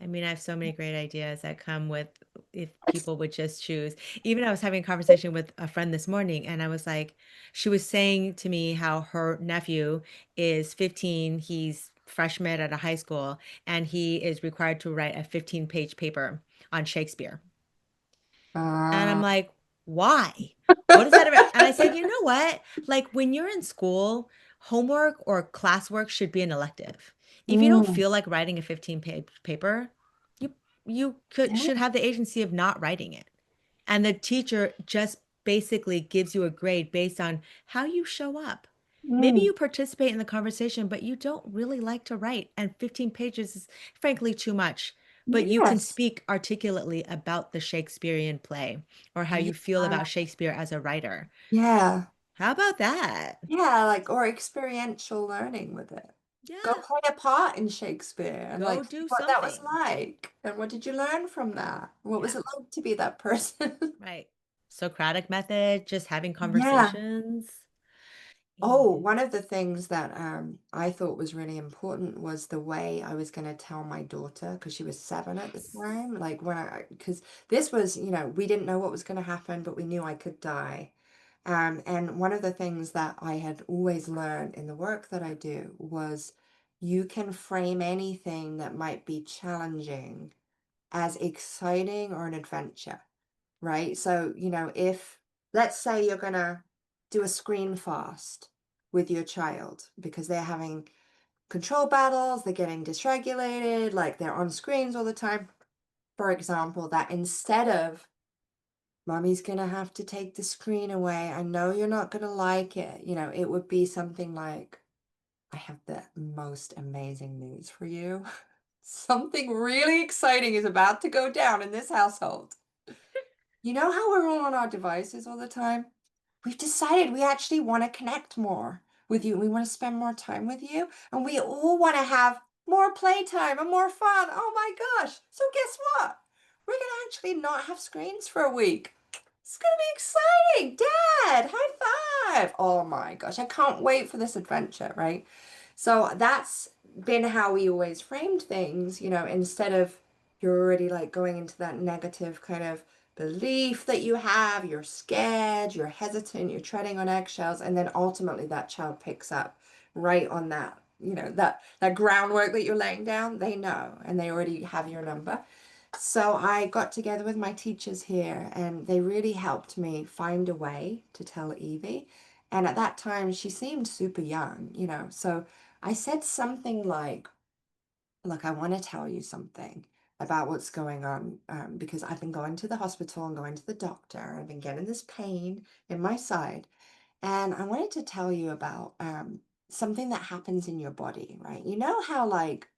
I mean, I have so many great ideas that come with if It's, people would just choose. Even I was having a conversation with a friend this morning, and I was like, she was saying to me how her nephew is 15. He's freshman at a high school, and he is required to write a 15-page paper on Shakespeare. And I'm uh, like, why? What is that about? And I said, you know what? Like when you're in school, homework or classwork should be an elective. If you don't mm, feel like writing a 15-page paper, you you could yeah, should have the agency of not writing it. And the teacher just basically gives you a grade based on how you show up. Maybe mm, you participate in the conversation, but you don't really like to write, and 15 pages is frankly too much. But you can yes. speak articulately about the Shakespearean play or how you feel Yeah, about Shakespeare as a writer. yeah, How about that? yeah, like or experiential learning with it. Go Yeah, play a part in Shakespeare and go like see do what that was something. like. And what did you learn from that? What was Yeah, it like to be that person? right. Socratic method, just having Yeah. conversations. Oh, And one of the things that I thought was really important was the way I was going to tell my daughter, because she was 7 at the yes. time. Like because this was, we didn't know what was going to happen, but we knew I could die. And one of the things that I had always learned in the work that I do was you can frame anything that might be challenging as exciting or an adventure, right? So, if let's say you're going to do a screen fast with your child because they're having control battles, they're getting dysregulated, like they're on screens all the time, for example, that instead of mommy's gonna have to take the screen away, I know you're not gonna like it, it would be something like, I have the most amazing news for you. Something really exciting is about to go down in this household. You know how we're all on our devices all the time? We've decided we actually want to connect more with you. We want to spend more time with you. And we all want to have more playtime and more fun. Oh my gosh. So, guess what? We're going to actually not have screens for a week. It's going to be exciting. Dad, high five. Oh my gosh. I can't wait for this adventure, right? So, that's been how we always framed things, instead of you're already like going into that negative kind of belief that you have, you're scared, you're hesitant, you're treading on eggshells, and then ultimately that child picks up right on that, that groundwork that you're laying down, they know, and they already have your number. So I got together with my teachers here, and they really helped me find a way to tell Evie. And at that time, she seemed super young, so I said something like, look, I want to tell you something. about what's going on, because I've been going to the hospital and going to the doctor. I've been getting this pain in my side. And I wanted to tell you about something that happens in your body, right? You know how, like,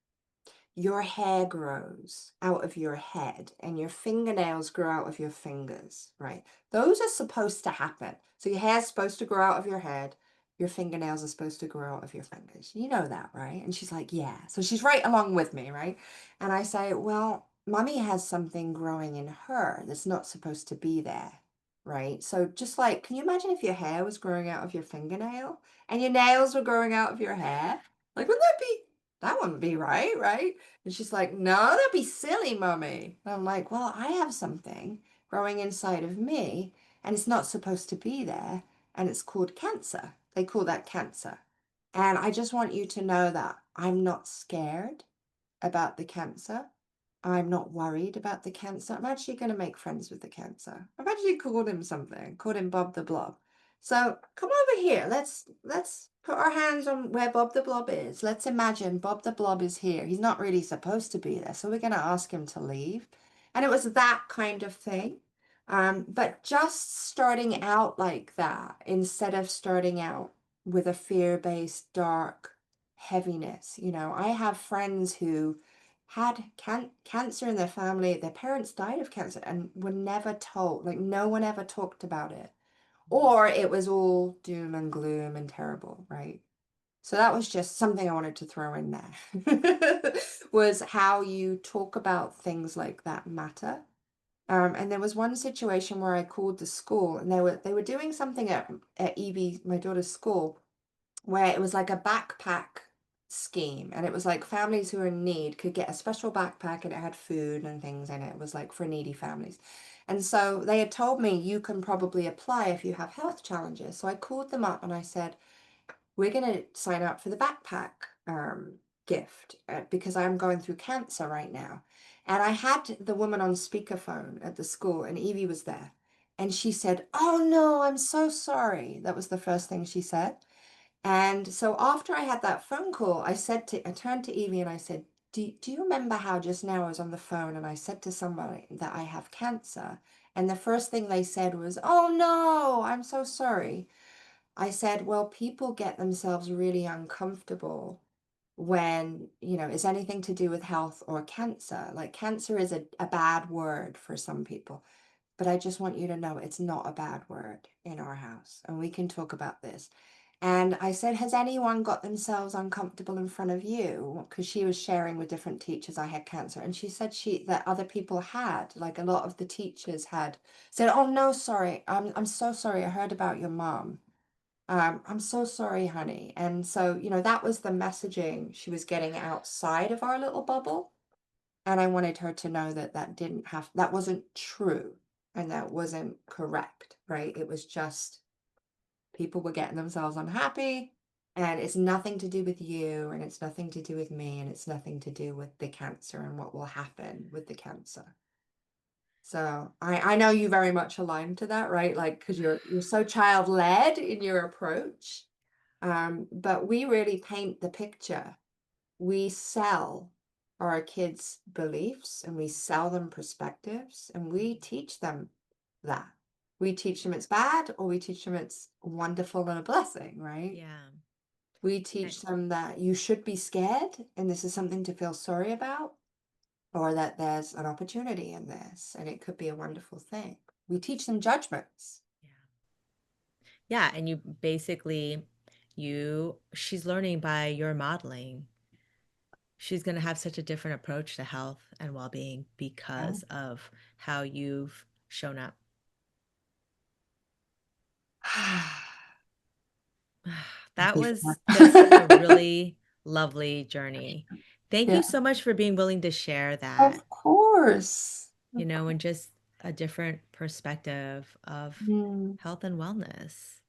your hair grows out of your head and your fingernails grow out of your fingers, right? Those are supposed to happen. So your hair's supposed to grow out of your head. Your fingernails are supposed to grow out of your fingers. You know that, right? And she's like, yeah. So she's right along with me, right? And I say, well, mommy has something growing in her that's not supposed to be there, right? So just like, can you imagine if your hair was growing out of your fingernail and your nails were growing out of your hair? Like, wouldn't that wouldn't be right, right? And she's like, no, that'd be silly, mommy. And I'm like, well, I have something growing inside of me, and it's not supposed to be there, and it's called cancer. They call that cancer. And I just want you to know that I'm not scared about the cancer. I'm not worried about the cancer. I'm actually going to make friends with the cancer. I've actually called him something, called him Bob the Blob. So come over here. Let's put our hands on where Bob the Blob is. Let's imagine Bob the Blob is here. He's not really supposed to be there, so we're going to ask him to leave. And it was that kind of thing. But just starting out like that, instead of starting out with a fear-based, dark heaviness. You know, I have friends who had cancer in their family. Their parents died of cancer and were never told. Like, no one ever talked about it. Or it was all doom and gloom and terrible, right? So that was just something I wanted to throw in there. Was how you talk about things like that matter. And there was one situation where I called the school, and they were doing something at Evie, my daughter's school, where it was like a backpack scheme, and it was like families who are in need could get a special backpack, and it had food and things in it. It was like for needy families. And so they had told me, you can probably apply if you have health challenges. So I called them up and I said, we're going to sign up for the backpack gift because I'm going through cancer right now. And I had the woman on speakerphone at the school, and Evie was there. And she said, oh no, I'm so sorry. That was the first thing she said. And so after I had that phone call, I turned to Evie and I said, do you remember how just now I was on the phone and I said to somebody that I have cancer? And the first thing they said was, oh no, I'm so sorry. I said, well, people get themselves really uncomfortable when, it's anything to do with health or cancer. Like, cancer is a bad word for some people. But I just want you to know it's not a bad word in our house. And we can talk about this. And I said, has anyone got themselves uncomfortable in front of you? Because she was sharing with different teachers I had cancer. And she said that other people had, like a lot of the teachers had said, oh no, sorry. I'm so sorry. I heard about your mom. I'm so sorry, honey. And so, that was the messaging she was getting outside of our little bubble. And I wanted her to know that wasn't true and that wasn't correct, right? It was just people were getting themselves unhappy, and it's nothing to do with you, and it's nothing to do with me, and it's nothing to do with the cancer and what will happen with the cancer. So I know you very much align to that, right? Like, because you're so child-led in your approach. But we really paint the picture. We sell our kids beliefs, and we sell them perspectives, and we teach them that. We teach them it's bad, or we teach them it's wonderful and a blessing, right? Yeah. We And teach them that you should be scared and this is something to feel sorry about, or that there's an opportunity in this and it could be a wonderful thing. We teach them judgments. yeah. Yeah. And you basically, she's learning by your modeling. She's going to have such a different approach to health and well-being Yeah. because of how you've shown up. Before. This is a really lovely journey. Thank you Yeah, so much for being willing to share that, of course. and just a different perspective of Mm, health and wellness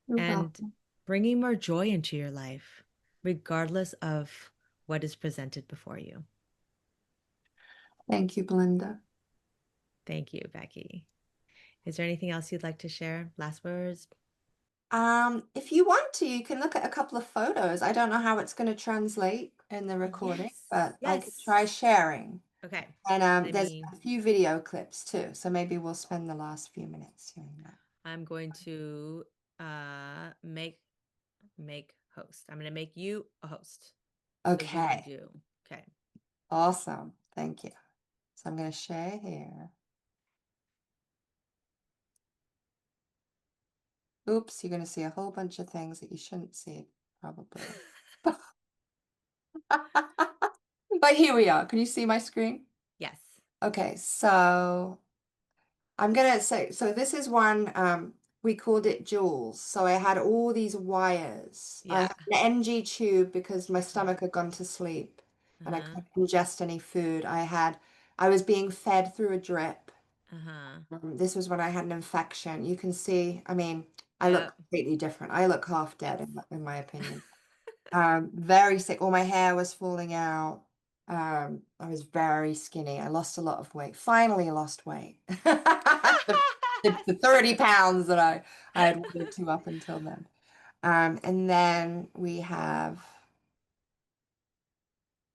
you're and welcome. bringing more joy into your life, regardless of what is presented before you. Thank you, Belinda. Thank you, Becky. Is there anything else you'd like to share? Last words? If you want to, you can look at a couple of photos. I don't know how it's going to translate in the recording. Yes. but I could Yes. try sharing. Okay. And Let there's me, a few video clips too, so maybe we'll spend the last few minutes doing that. I'm going to make host. I'm going to make you a host so you can Okay, do. Okay. awesome. Thank you. So I'm going to share here. Oops, you're going to see a whole bunch of things that you shouldn't see, probably. But here we are. Can you see my screen? Yes. Okay, so I'm gonna say, so this is one, we called it jewels. So I had all these wires. I Yeah. had an NG tube because my stomach had gone to sleep and I Uh-huh. couldn't ingest any food. I was being fed through a drip. Uh-huh. This was when I had an infection. You can see, I mean, I look Yep. completely different. I look half dead Yes. in my opinion. Very sick. All my hair was falling out. I was very skinny. I lost a lot of weight. Finally lost weight. The 30 pounds that I had wanted to up until then. And then we have,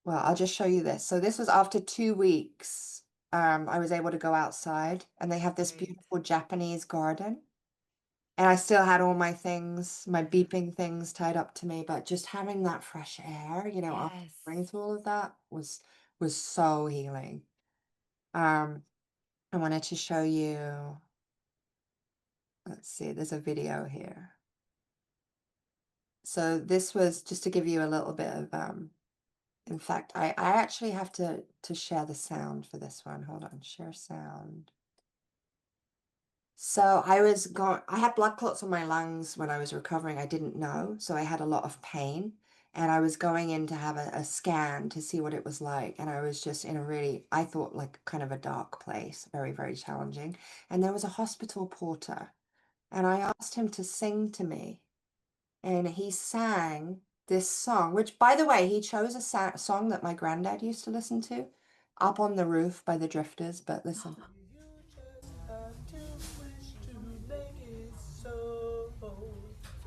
well, I'll just show you this. So this was after 2 weeks. I was able to go outside and they have this Great. beautiful Japanese garden. And I still had all my things, my Uh-huh. beeping things tied up to me, but just having that fresh air, after Yes. going through all of that was so healing. Um, I wanted to show you, let's see, there's a video here. So this was just to give you a little bit of in fact, I actually have to share the sound for this one. Hold on, share sound. So I had blood clots on my lungs when I was recovering. I didn't know. So I had a lot of pain and I was going in to have a scan to see what it was like. And I was just in a really, I thought like kind of a dark place, very, very challenging. And there was a hospital porter and I asked him to sing to me. And he sang this song, which by the way, he chose a song that my granddad used to listen to, Up on the Roof by the Drifters. But listen.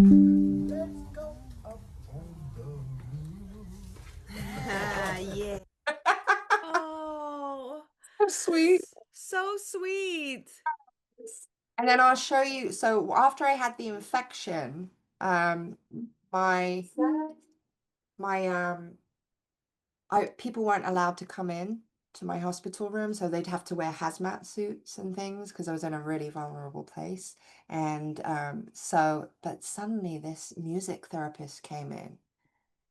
Let's go up on the roof. Yeah. Oh, So sweet. so sweet. And then I'll show you. So after I had the infection, my my people weren't allowed to come in to my hospital room, so they'd have to wear hazmat suits and things because I was in a really vulnerable place. And but suddenly this music therapist came in.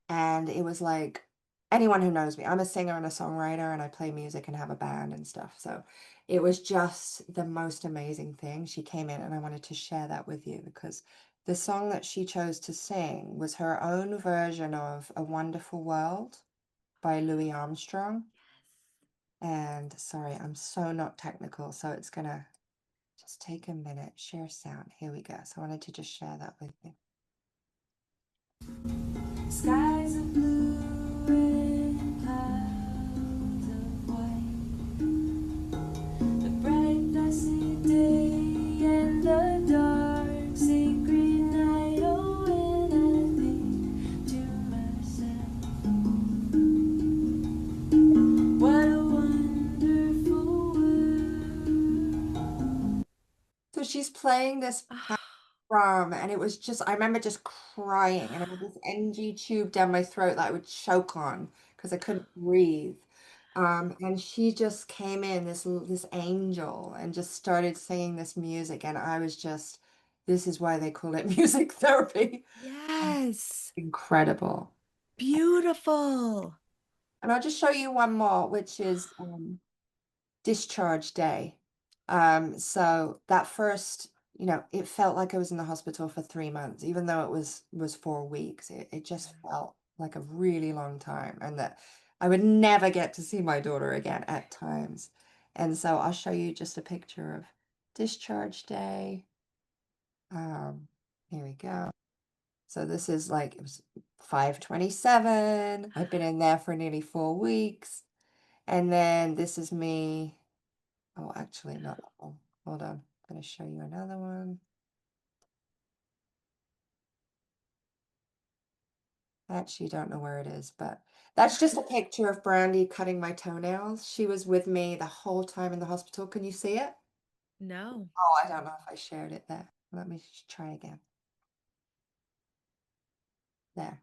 And it was like anyone who knows me, I'm a singer and a songwriter and I play music and have a band and stuff. So it was just the most amazing thing. She came in and I wanted to share that with you because the song that she chose to sing was her own version of A Wonderful World by Louis Armstrong. And sorry, I'm so not technical, so it's gonna just take a minute. Share sound. Here we go. So I wanted to just share that with you. Skies are blue and clouds of white. The bright blessed day and the dark sacred night. Oh, when I think to myself, what a wonderful world. So she's playing this from, and it was just, I remember just crying, and I had this NG tube down my throat that I would choke on because I couldn't breathe. And she just came in, this angel, and just started singing this music, and I was just, this is why they call it music therapy. Yes. Incredible. Beautiful. And I'll just show you one more, which is discharge day. So that first, it felt like I was in the hospital for 3 months, even though it was 4 weeks. It just felt like a really long time, and that I would never get to see my daughter again at times. And so I'll show you just a picture of discharge day. Here we go. So this is like, it was 5/27. I've been in there for nearly 4 weeks. And then this is me. Oh, actually, not that one. Hold on. I'm going to show you another one. I actually don't know where it is, but that's just a picture of Brandy cutting my toenails. She was with me the whole time in the hospital. Can you see it? No. Oh, I don't know if I shared it there. Let me try again. There.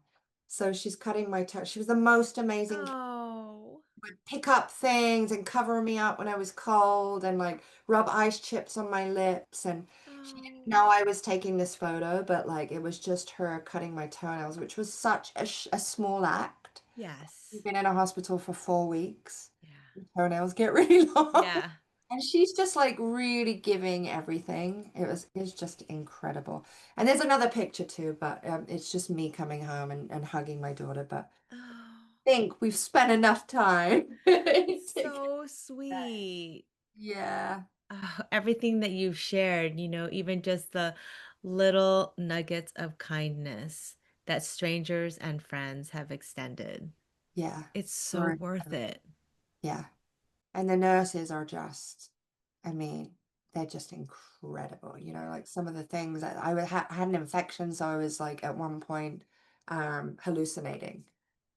So she's cutting my toe. She was the most amazing, Oh. would pick up things and cover me up when I was cold and like rub ice chips on my lips. And she didn't Oh. know I was taking this photo, but like it was just her cutting my toenails, which was such a small act. Yes. We've been in a hospital for 4 weeks. Yeah. Toenails get really long. Yeah. And she's just like really giving everything. It's just incredible. And there's another picture too, but it's just me coming home and hugging my daughter. But Oh, think we've spent enough time. so sweet. Yeah, Everything that you've shared, even just the little nuggets of kindness that strangers and friends have extended. yeah, It's so we're worth it. yeah. And the nurses are just, I mean, they're just incredible. You know, like some of the things that had an infection, so I was like at one point hallucinating.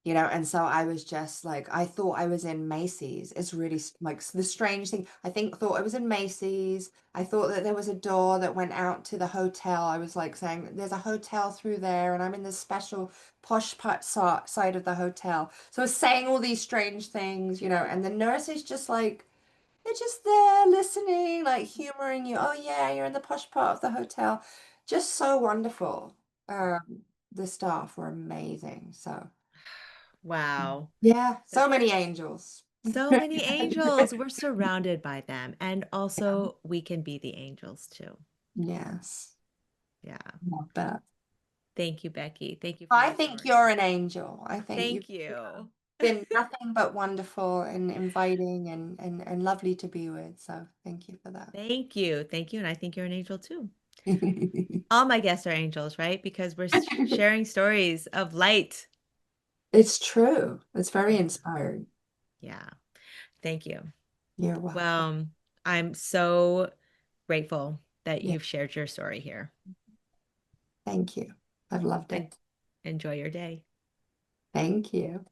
You know, and so I was just like, I thought I was in Macy's. It's really like the strange thing. Thought I was in Macy's. I thought that there was a door that went out to the hotel. I was like saying, there's a hotel through there, and I'm in this special posh part side of the hotel. So I was saying all these strange things, you know, and the nurse is just like, they're just there listening, like humoring you. Oh yeah, you're in the posh part of the hotel. Just so wonderful. The staff were amazing. So. Wow. Yeah, That- so many angels. So many angels. We're surrounded by them. And also, we can be the angels too. Yes, Yeah. love that. Thank you, Becky. Thank you for I your think you're story. an angel. I think you've Thank you. been nothing but wonderful and inviting and lovely to be with. So thank you for that. Thank you. Thank you. And I think you're an angel too. All my guests are angels, right? Because we're sharing stories of light. It's true. It's very Yeah. inspiring. Yeah. Thank you. You're welcome. Well, I'm so grateful that Yeah, you've shared your story here. thank you. I've loved And it. enjoy your day. Thank you.